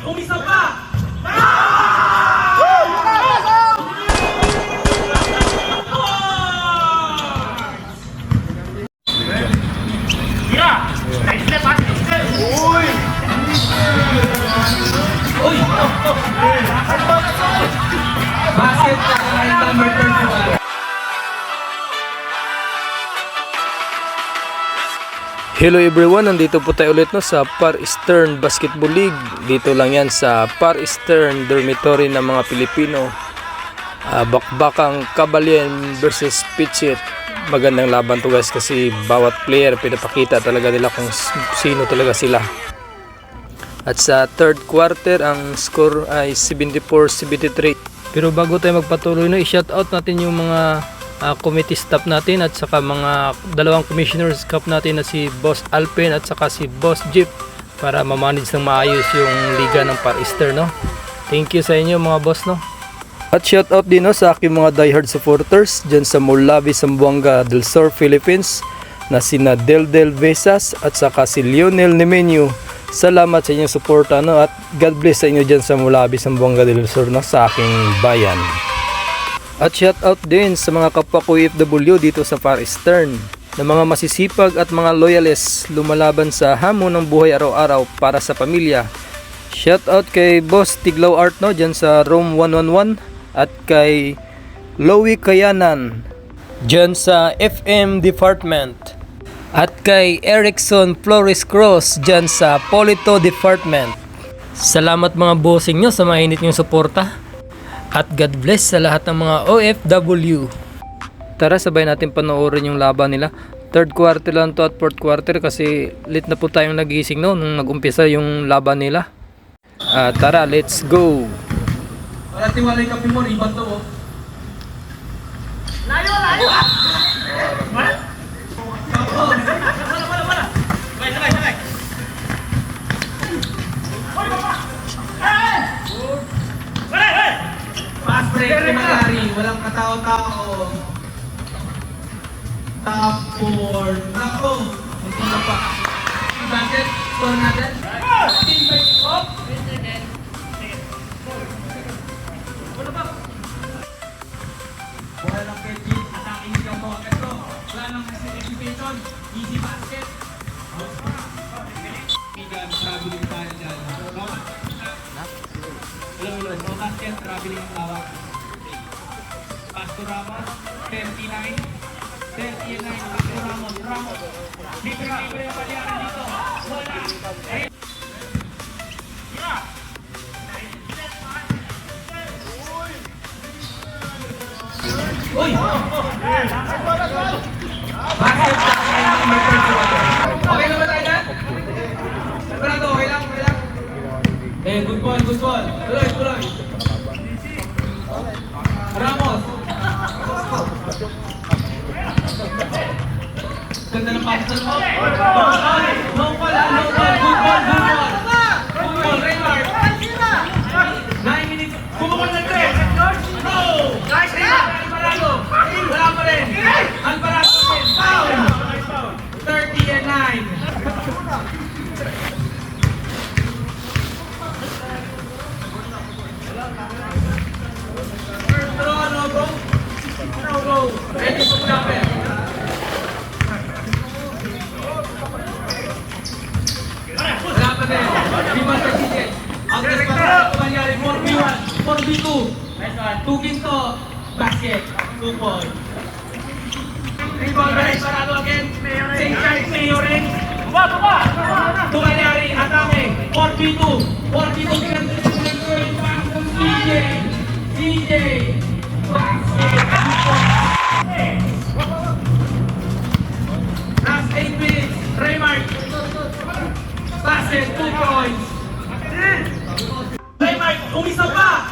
Umisa pa! Basket number 31. Hello everyone, nandito po tayo ulit sa Far Eastern Basketball League. Dito lang yan sa Far Eastern Dormitory ng mga Pilipino. Bakbakang Kabalyen versus Pitchit. Magandang laban to guys kasi bawat player pinapakita talaga nila kung sino talaga sila. At sa third quarter ang score ay 74-73. Pero bago tayo magpatuloy no, i-shoutout natin yung mga committee staff natin at saka mga dalawang commissioners cup natin na si Boss Alpen at saka si Boss Jeep para ma-manage ng maayos yung liga ng Far Eastern no. Thank you sa inyo mga boss no. At shoutout din no, sa aking mga diehard supporters dyan sa Mulabi, Zamboanga del Sur, Philippines na sina Del Vesas at saka si Lionel Nemenyo. Salamat sa inyong suporta no, at God bless sa inyo dyan sa Mulabi, Zamboanga del Sur no, sa aking bayan. At shoutout din sa mga kapwa ko OFW dito sa Far Eastern na mga masisipag at mga loyalists lumalaban sa hamon ng buhay araw-araw para sa pamilya. Shoutout kay Boss Tiglaw Art no, dyan sa Room 111 at kay Lowy Kayanan dyan sa FM Department at kay Erickson Flores Cross dyan sa Polito Department. Salamat mga bossing nyo sa mainit nyong suporta. At God bless sa lahat ng mga OFW. Tara sabay natin panoorin yung laban nila. Third quarter lang to at fourth quarter kasi late na po tayong nagising no, nung nag-umpisa yung laban nila. Tara, let's go. Wala tiwalay kape mo, riban to oh. Layo! Wala! Sabay! Fast break ni Magari, walang katao-tao. Top 4. Nako! Hindi na pa. Basket, score natin. Team by off. Wala lang kay Jeep. Attacking nila mo. Ito, wala lang execution. Easy basket. Pigan, traveling tayo dyan. Hello. No basket, traveling ang tawag. Pastor Ramos, 39. 39, Pastor Ramos. Libre ang palyaran dito. Wala. Uy! Basket number 31. Okay naman tayo na? Sigurado, okay lang. Good ball. Tuloy. Ramos. Ganda ng pasok mo. No ball. Good ball. Raymart. 9 minutes. Bumukol na 3. No! Nice Alvarado. Wala pa rin. Alvarado rin. Foul. 30-9. No go. Ready to jump in. Wala pa din. Rebound sa CJ. Ang test pa nangyari. 4v1. 4v2. 2 ginto. Basket. 2 point. Rebound by Parado again. St. Charles Mayorin. Tumangyari. Atake. 4v2. 4v2. CJ. Last 8 minutes. Raymart. Basket, 2 points. Raymart, umisa pa!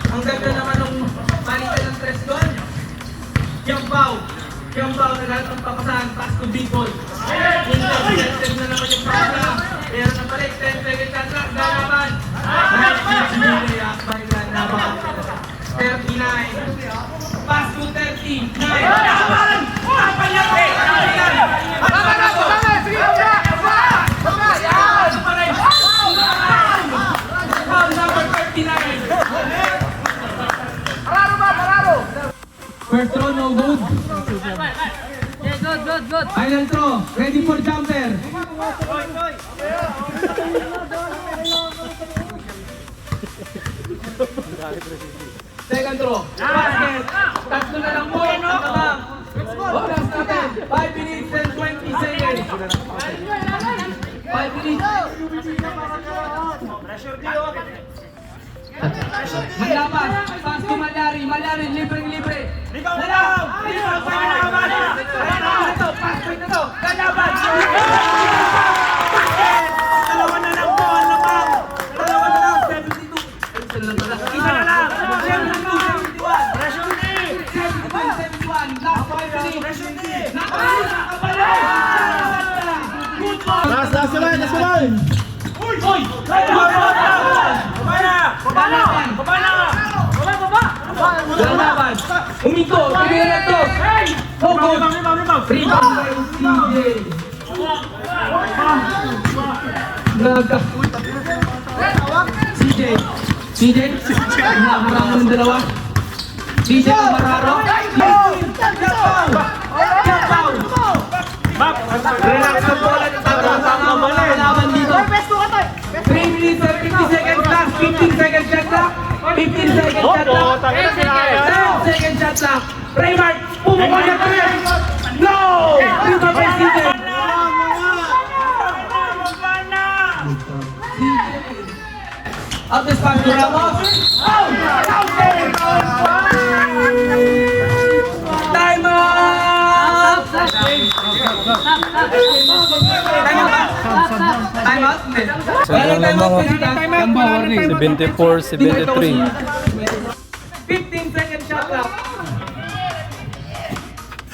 Ang ganda naman ng palitan ng stress doon. Jump out na lahat ng papasahan, pass to big ball. Yung self-defensive na naman yung program. Meron na pala, 10 seconds at last, lalaban. 30 Pass to 30. 9. Kapalyan! Foul number 39. First throw, no good. Final throw, ready for jumper. Second throw, basket. Tatlo na lang po. Oras natin, 5 minutes and 20 seconds. 5 minutes. Maglaban, pass to Malyari, libre. Ligaw! Ito, pass point na to. Galaban! Dalawa na lang po, lamang. 72. Isa na lang. 72, 71. Last 5 minutes. Good ball! Last sabay! Uy! Galaban! Umiko! Tignan to! Go! Rebound by CJ! Hinaharang ng dalawa. CJ Camararo. Relax ang bola ng kalaban dito. 3 minutes and 50 seconds last. 15 seconds shot clock. 15 seconds shot clock. 10 seconds shot clock. Raymart, pumukol na 3. No! Rebound by CJ. Out the spot to Ramos. Time out! Time out? Hindi. Walang time out, President. 74-73. 15 second shot clock.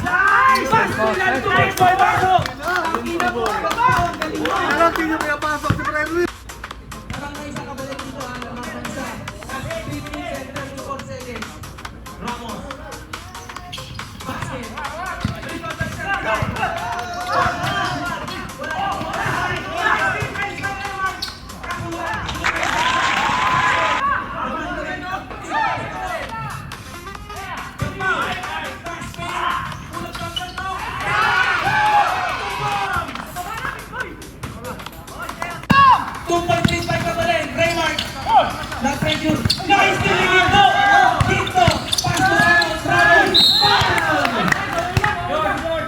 Nice! Pass to Milan to Rick Boy Barco. Ang ina mo, ang galing mo. Ano, sino kaya pasok si Fred Luis? Barangay sa kabalit dito, ang mga bansa. 15 and 34 seconds. Ramos. Basket. Guys, dito! Dito! Pass to Ramos! Ramos!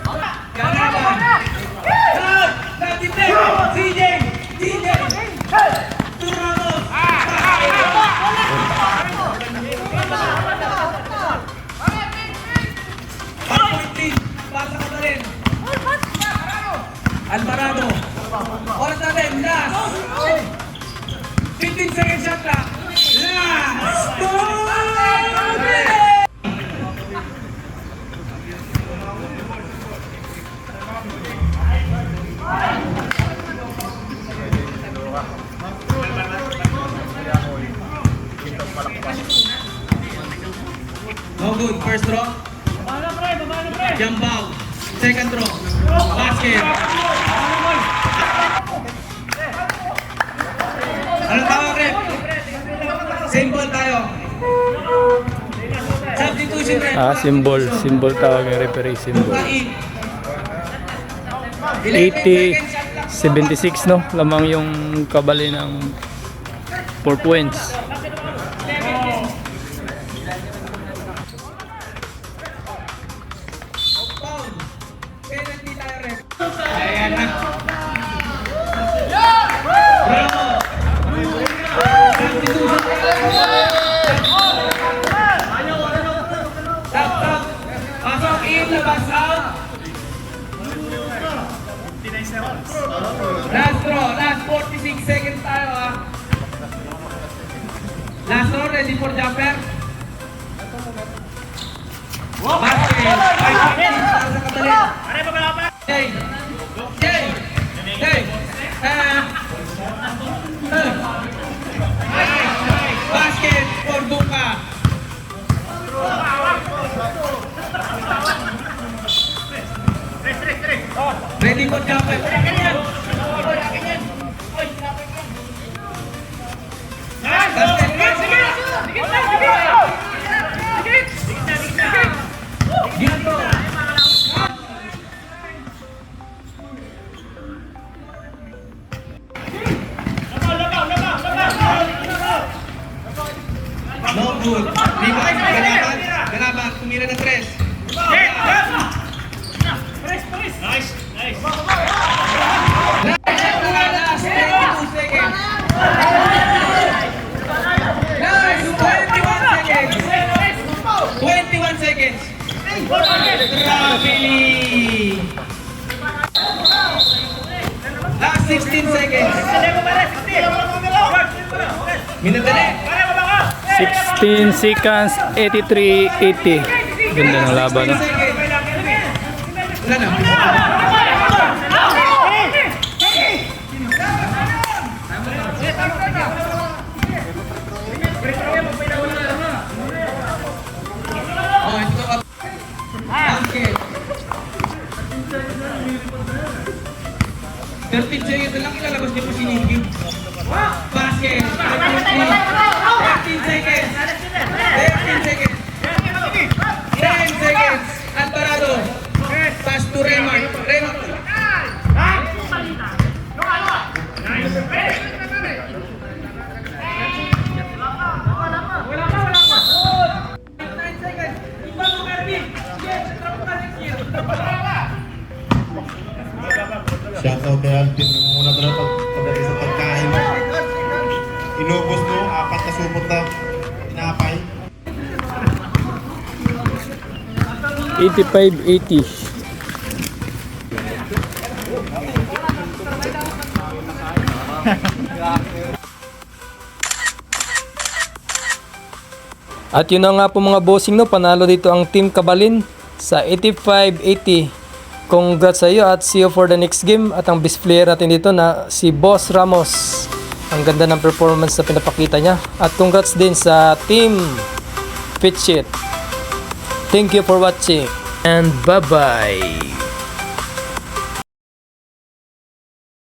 Ganaban! Crowd! Natitip! CJ! CJ! To Ramos! Pasa ka pa rin! Alvarado! Oras natin! Last! 15 seconds shot clock! Last 2 minutes! No good, first throw. Jump out. Second throw. Basket. Anong tawag, Rep? Same ball tayo. Substitution, Rep. Symbol tawag ng referee, symbol. 80-76 no, lamang yung kabali ng 4 points. Foul. Penalty tayo, Rep. Ayan na. Bravo. Substitution. Tap. Pasok in, labas out. Last throw, last 46 seconds tayo ha. Last throw, ready for jumper. Basket, 5 seconds para sa Catalina. Jay. Basket for Duka. Good job. No good. Rebound. Galaban. Tumira ng 3. Last 22 seconds. Last 21 seconds. 21 seconds. Grabe. Last 16 seconds. Minadali. 16 seconds, 83-80. Ganda ng laban, no? Wala na. Oh, ito ka. Okay. 13 seconds na lang ilalabas niyo po si Nicky. Basket. 13 seconds. 13 seconds. 10 seconds. Alvarado. Pass to Raymond. Raymond. Shoutout kay Alvin. Muna doon pagdating sa pagkain. Inubos mo, 4 na supot na tinapay. 85-80. At yun na nga po mga bossing, no, panalo dito ang Team Kabalin sa 85-80. Congrats sa iyo at see you for the next game. At ang best player natin dito na si Boss Ramos. Ang ganda ng performance na pinapakita niya. At congrats din sa Team Pitchit. Thank you for watching and bye-bye.